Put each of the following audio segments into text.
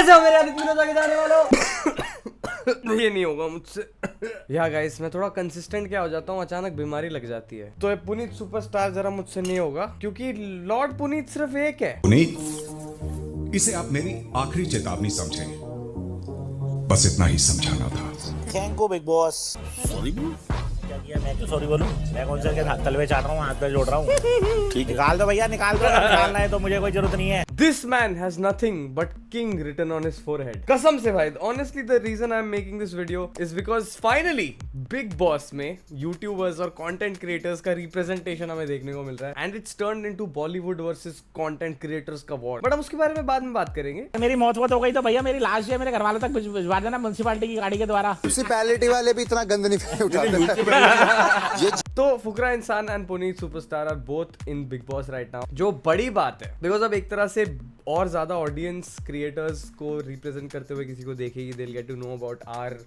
कैसे हो मेरे आदित्य विनोद के जाने वालों? ये नहीं होगा मुझसे। या गाइस मैं थोड़ा कंसिस्टेंट क्या हो जाता हूँ, अचानक बीमारी लग जाती है। तो ये पुनीत सुपरस्टार जरा मुझसे नहीं होगा, क्योंकि लॉर्ड पुनीत सिर्फ एक है। पुनीत, इसे आप मेरी आखिरी चेतावनी समझें, बस इतना ही समझाना था। Thank you big boss. Sorry क्या किया? मैं क्यों सॉरी बोलूं? मैं कौन सा क्या तलवे चाट रहा हूँ, हाथ पे जोड़ रहा हूँ। ठीक है, निकाल दो भैया, निकाल दो। निकालना है तो मुझे कोई जरूरत नहीं है। This man has nothing but king written on his forehead. कसम से भाई, honestly the reason I am making this video is because finally Big Boss में YouTubers और content creators का representation हमें देखने को मिल रहा है, and it's turned into Bollywood versus content creators का war. बट हम उसके बारे में बाद में बात करेंगे। मेरी मौत हो गई तो भैया मेरी लाश है मेरे घर वालों तक भिजवा देना म्युनिसिपैलिटी की गाड़ी के द्वारा। म्युनिसिपैलिटी वाले भी इतना गंद नहीं उठाते। तो Fukra Insaan and Puneet Superstar are both in Bigg Boss right now, जो बड़ी बात है बिकॉज अब एक तरह से और ज्यादा ऑडियंस क्रिएटर्स को रिप्रेजेंट करते हुए किसी को देखेगी, they will get to know about our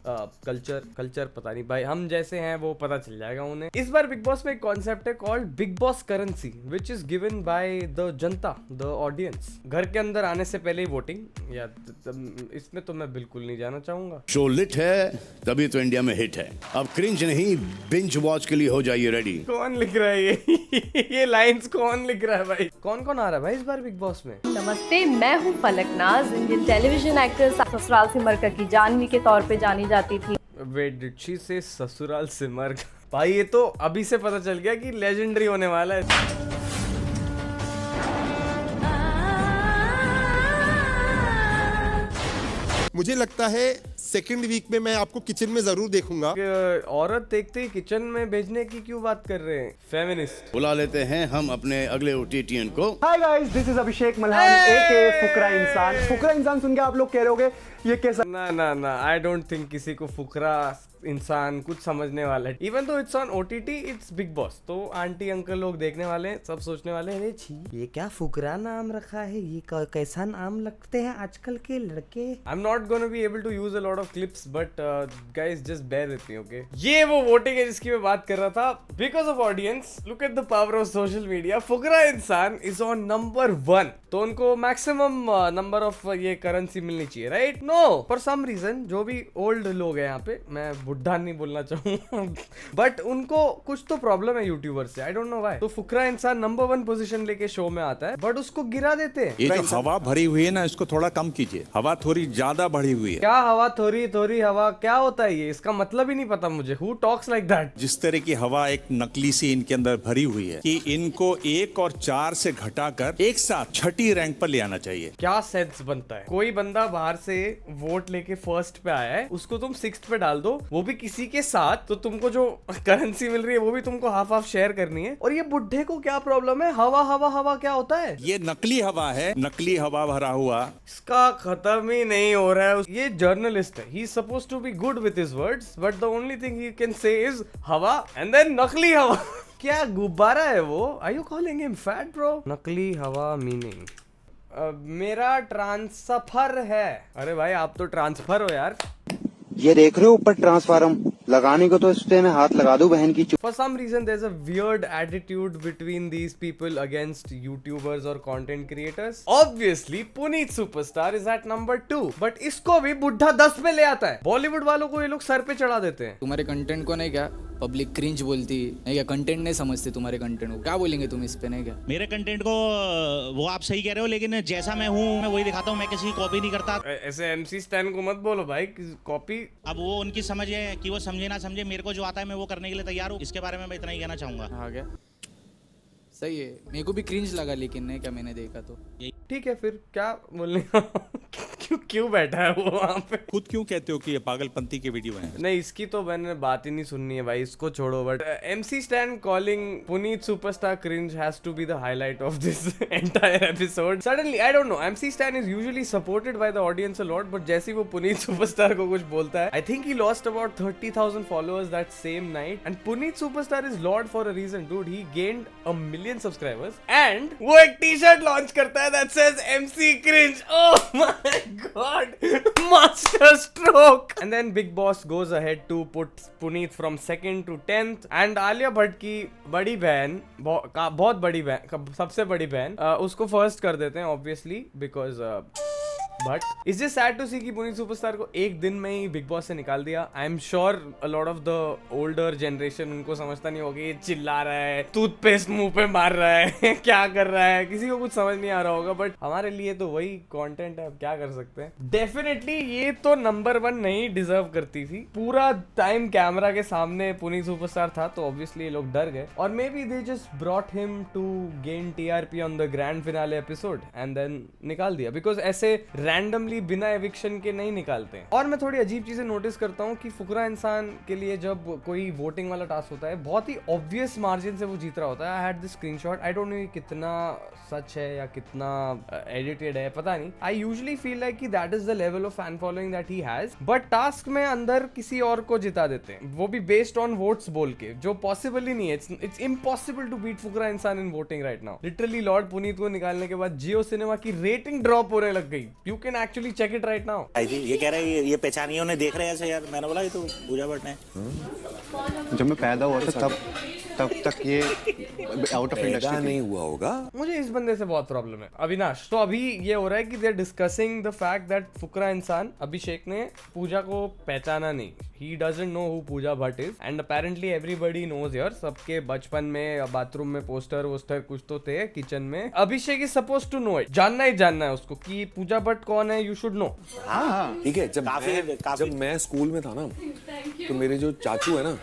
culture पता नहीं भाई, हम जैसे हैं वो पता चल जाएगा उन्हें। इस बार बिग बॉस में एक कॉन्सेप्ट है called big boss currency, which is given by the Janata, the audience. घर के अंदर आने से पहले ही वोटिंग, या इसमें तो मैं बिल्कुल नहीं जाना चाहूंगा। शो लिट है तभी तो इंडिया में हिट है। अब क्रिंज नहीं, बिंज वॉच के लिए हो जाइए रेडी। कौन लिख रहा है ये लाइंस कौन लिख रहा है भाई? कौन कौन आ रहा है भाई इस बार बिग बॉस में? नमस्ते, मैं हूँ Falaknaz, Indian television actress, Sasural Simar की जानवी के तौर पे जानी जाती थी। वेट डिड शी से ससुराल सिमर? भाई ये तो अभी से पता चल गया कि लेजेंडरी होने वाला है। मुझे लगता है सेकंड वीक में मैं आपको किचन में जरूर देखूंगा। औरत देखते ही किचन में भेजने की क्यों बात कर रहे हैं? फेमिनिस्ट बुला लेते हैं हम अपने अगले ओटीटीएन को। हाय गाइस, दिस इज अभिषेक मल्हान एके फुकरा इंसान। फुकरा इंसान सुन के आप लोग कह रहे होगे ये कैसा? ना आई डोंट थिंक किसी को फुकरा इंसान कुछ समझने वाला है। इवन तो it's on OTT, it's big boss, तो आंटी अंकल लोग देखने वाले हैं, सब सोचने वाले हैं, अरे छी ये क्या फुकरा नाम रखा है, ये कैसा नाम लगते हैं आजकल के लड़के। I am not gonna be able to use a lot of clips, but guys just bear with me, okay? ये वो वोटिंग है जिसकी मैं बात कर रहा था। Because of audience, look at the power of social media, Fukra Insaan is on number 1, तो उनको मैक्सिमम नंबर ऑफ ये करेंसी मिलनी चाहिए, right? No, for some reason जो भी ओल्ड लोग हैं यहाँ पे, मैं बुढ़ा नहीं बोलना चाहूंगा बट उनको कुछ तो प्रॉब्लम है यूट्यूबर से, आई डोंट नो व्हाई। तो फुकरा इंसान नंबर 1 पोजीशन लेके शो में आता है, बट उसको गिरा देते हैं। ये जो हवा भरी हुई है ना, इसको थोड़ा कम कीजिए। हवा थोड़ी ज्यादा भरी हुई है। क्या हवा थोड़ी हवा क्या होता है ये? इसका मतलब ही नहीं पता मुझे। Who talks like that? जिस तरह की हवा एक नकली सी इनके अंदर भरी हुई है कि इनको 1 और 4 से घटाकर एक साथ छठी रैंक पर ले आना चाहिए। क्या सेंस बनता है? कोई बंदा बाहर से वोट लेके फर्स्ट पे आया है, उसको तुम 6th पे डाल दो, वो भी किसी के साथ, तो तुमको जो करेंसी मिल रही है वो भी तुमको हाफ शेयर करनी है। और ये बुढ़े को क्या प्रॉब्लम है? हवा क्या होता है? ये नकली हवा है, नकली हवा भरा हुआ। इसका खत्म ही नहीं हो रहा है। ये जर्नलिस्ट है, he is supposed to be good with his words, but the only thing he can say is हवा एंड देन नकली हवा। क्या गुब्बारा है वो? Are you calling him fat bro? नकली हवा मीनिंग मेरा ट्रांसफर है। अरे भाई आप तो ट्रांसफर हो यार। ये देख रहे हो ऊपर ट्रांसफार्म लगाने को, तो इस पे मैं हाथ लगा दूं बहन की। For some reason there's a weird attitude between these people against YouTubers or content creators. Obviously Puneet superstar is at number 2, but इसको भी बुढ़ा 10 पे ले आता है। बॉलीवुड वालों को ये लोग सर पे चढ़ा देते हैं। तुम्हारे कंटेंट को नहीं क्या पब्लिक क्रिंज बोलती नहीं क्या? कंटेंट नहीं समझते तुम्हारे कंटेंट को, क्या बोलेंगे तुम इस पे? नहीं क्या मेरे कंटेंट को वो आप सही कह रहे हो, लेकिन जैसा मैं हूँ मैं वही दिखाता हूँ, मैं किसी की कॉपी नहीं करता। ऐसे MC स्टैन को मत बोलो भाई, कॉपी। अब वो उनकी समझ है कि वो समझे ना समझे, मेरे को जो आता है मैं वो करने के लिए तैयार हूँ। इसके बारे में मैं इतना ही कहना चाहूंगा। हाँ क्या सही है। मेरे को भी क्रिंज लगा, लेकिन नहीं क्या मैंने देखा तो ठीक है, फिर क्या बोलने क्यों बैठा है वो वहाँ पे? खुद क्यों कहते हो कि ये पागलपंती की वीडियो है? नहीं, इसकी तो मैंने बात ही नहीं सुननी है भाई, इसको छोड़ो। But MC Stan calling Puneet Superstar cringe has to be the highlight of this entire episode. Suddenly I don't know, MC Stan is usually supported by the audience a lot, but जैसे ही वो पुनीत सुपरस्टार को कुछ बोलता है, I think he lost about 30,000 followers that same night. And Puneet Superstar is lord for a reason, dude. He gained a million subscribers and वो एक T-shirt launch करता है that says MC cringe. Oh my god, master stroke. And then Big Boss goes ahead to put Puneet from 2nd to 10th, and Alia Bhatt की बड़ी बहन, बहुत बड़ी बहन, सबसे बड़ी बहन, उसको फर्स्ट कर देते हैं obviously because but it's just sad to see कि पुनीत सुपरस्टार को एक दिन में ही बिग बॉस से निकाल दिया. I am sure a lot of the older generation उनको समझता नहीं होगा, ये चिल्ला रहा है, टूथपेस्ट मुंह पे मार रहा है क्या कर रहा है, किसी को कुछ समझ नहीं आ रहा होगा. बट हमारे लिए तो वही कंटेंट है, अब क्या कर सकते हैं. डेफिनेटली ये तो नंबर 1 नहीं डिजर्व करती थी. पूरा टाइम कैमरा के सामने पुनीत सुपरस्टार था तो ऑब्वियसली ये लोग डर गए. और maybe they just brought him to gain TRP on the grand finale episode and then निकाल दिया. बिकॉज ऐसे रैंडमली बिना एविक्शन के नहीं निकालते हैं. और मैं थोड़ी अजीब चीजें नोटिस करता हूँ कि फुकरा इंसान के लिए जब कोई वोटिंग वाला टास्क होता है बहुत ही ऑब्वियस मार्जिन से वो जीत रहा होता है. I had this screenshot. I don't no ये कितना सच है या कितना एडिटेड है, पता नहीं. आई यूजुअली फील लाइक कि that is the level of fan following that he has. But task में अंदर किसी और को जिता देते हैं, वो भी बेस्ड ऑन वोट्स बोल के, जो पॉसिबल ही नहीं है. It's impossible to beat Fukra Insaan in voting right now. Literally lord Puneet को निकालने के बाद जियो सिनेमा की रेटिंग ड्रॉप होने लग गई. You can actually check it right now. ये कह रहा है ये पहचानिए, उन्हें देख रहे हैं ऐसे यार. मैंने बोला ये तो पूजा भट्ट है. जब मैं पैदा हुआ था तब तक ये आउट ऑफ इंडस्ट्री नहीं हुआ होगा. मुझे इस बंदे से बहुत प्रॉब्लम है. अविनाश, तो अभी ये हो रहा है कि they are discussing the fact that Fukra Insaan Abhishek ने पूजा को पहचाना नहीं. He doesn't know who Pooja Bhatt is and apparently everybody knows here. सबके बचपन में बाथरूम में पोस्टर वोस्टर कुछ तो थे किचन में. Abhishek is suppose to know it. जानना ही जानना है उसको कि पूजा भट्ट कौन है. You should know. ठीक है. जब मैं स्कूल में था ना तो मेरे जो चाचू है ना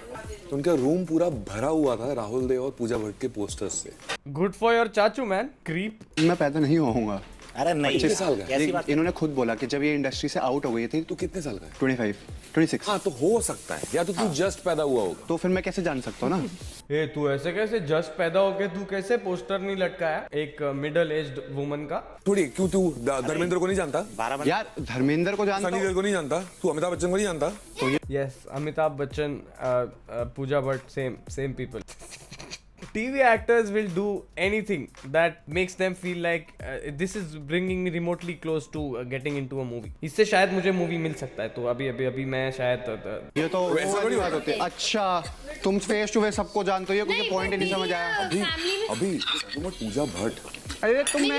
तो उनका रूम पूरा भरा हुआ था राहुल देव और पूजा भट्ट के पोस्टर्स से. गुड फॉर योर चाचू मैन. क्रीप. मैं पैदा नहीं हुआ. अरे नहीं, 25 साल का है. इन्होंने खुद बोला कि जब ये इंडस्ट्री से आउट हो गई थी. तू कितने साल का है? 25, 26. हाँ तो हो सकता है, या तो तू जस्ट पैदा हुआ होगा. तो फिर मैं कैसे जान सकता हूँ ना. ए तू ऐसे कैसे जस्ट पैदा होके तू कैसे पोस्टर नहीं लटकाया एक मिडिल एज्ड वुमन का. थोड़ी क्यों तू धर्मेंद्र को नहीं जानता? यार धर्मेंद्र को जानता सनी हूँ. देओल को नहीं जानता? तू अमिताभ बच्चन को नहीं जानता? Yes, Amitabh Bachchan, Pooja Bhatt, same people. TV actors will do anything that makes them feel like this is bringing me remotely close to getting into a movie. इससे शायद मुझे मूवी मिल सकता है. तो अभी मैं शायद ये तो ऐसा बात होती है. अच्छा तुम फेस टू फेस सबको जानते हो, ये कुछ पॉइंट ही नहीं समझ आया. अभी तुम पूजा भट्ट. अरे तुम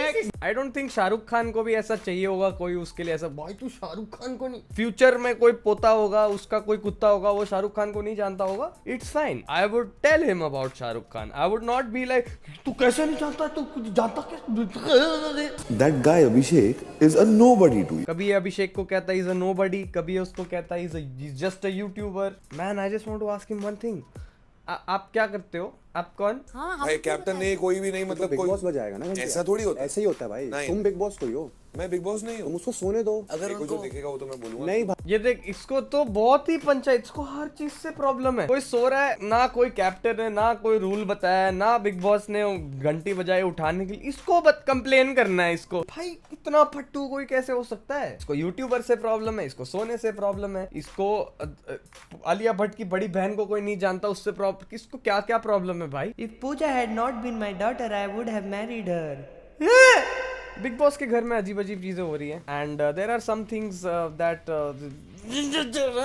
I don't think Shahrukh Khan को भी ऐसा चाहिए होगा कोई उसके लिए ऐसा. भाई तू शाहरुख खान को नहीं. फ्यूचर में कोई पोता होगा उसका, कोई कुत्ता होगा, वो शाहरुख खान को नहीं जानता होगा. It's fine. I would tell him about Shahrukh Khan. I would not be like तू कैसे नहीं जानता, तू कुछ जानता क्या. That guy Abhishek is a nobody to you. कभी अभिषेक को कहता है इज अ नोबडी, कभी उसको कहता है is just a YouTuber. Man I just want to ask him one thing. आप क्या करते हो? आप कौन? भाई कैप्टन नहीं, कोई भी नहीं, मतलब बिग कोई बॉस बजाएगा ना. ऐसा थोड़ी होता है. ऐसे ही होता है भाई. नहीं. तुम बिग बॉस कोई हो. मैं बिग बॉस नहीं हूँ. तुम उसको सोने दो. अगर कोई जो देखेगा वो तो मैं बोलूंगा. नहीं भाई. ये देख, इसको तो बहुत ही पंचायत, इसको हर चीज से प्रॉब्लम है. कोई सो रहा है ना, कोई कैप्टन है ना, कोई रूल बताया ना, बिग बॉस ने घंटी बजाई उठाने के लिए. इसको कंप्लेन करना है इसको. भाई इतना फट्टू कोई कैसे हो सकता है. इसको यूट्यूबर से प्रॉब्लम है, इसको सोने से प्रॉब्लम है, इसको आलिया भट्ट की बड़ी बहन को कोई नहीं जानता उससे प्रॉब्लम. किसको क्या क्या प्रॉब्लम है भाई. If Pooja had not been my daughter I would have married her. Bigg Boss के घर में अजीब अजीब चीजें हो रही हैं and there are some things that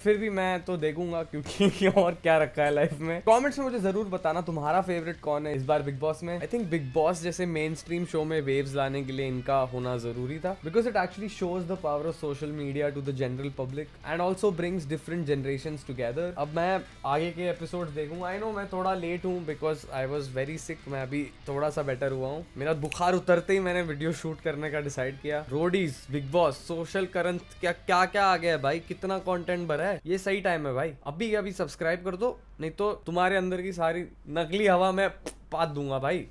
फिर भी मैं तो देखूंगा क्योंकि और क्या रखा है लाइफ में. कमेंट्स में मुझे जरूर बताना तुम्हारा फेवरेट कौन है इस बार बिग बॉस में. आई थिंक बिग बॉस जैसे मेन स्ट्रीम शो में वेव्स लाने के लिए इनका होना जरूरी था because it actually shows the power of social media to the general public and also brings different generations together. अब मैं आगे के एपिसोड देखूंगा. आई नो मैं थोड़ा लेट हूँ because I was very sick. मैं अभी थोड़ा सा बेटर हुआ हूँ. मेरा बुखार उतरते ही मैंने वीडियो शूट करने का डिसाइड किया. Roadies, big boss, social current, क्या क्या आ गया है भाई. कितना कंटेंट भरा है. ये सही टाइम है भाई. अभी सब्सक्राइब कर दो, नहीं तो तुम्हारे अंदर की सारी नकली हवा में पात दूंगा भाई.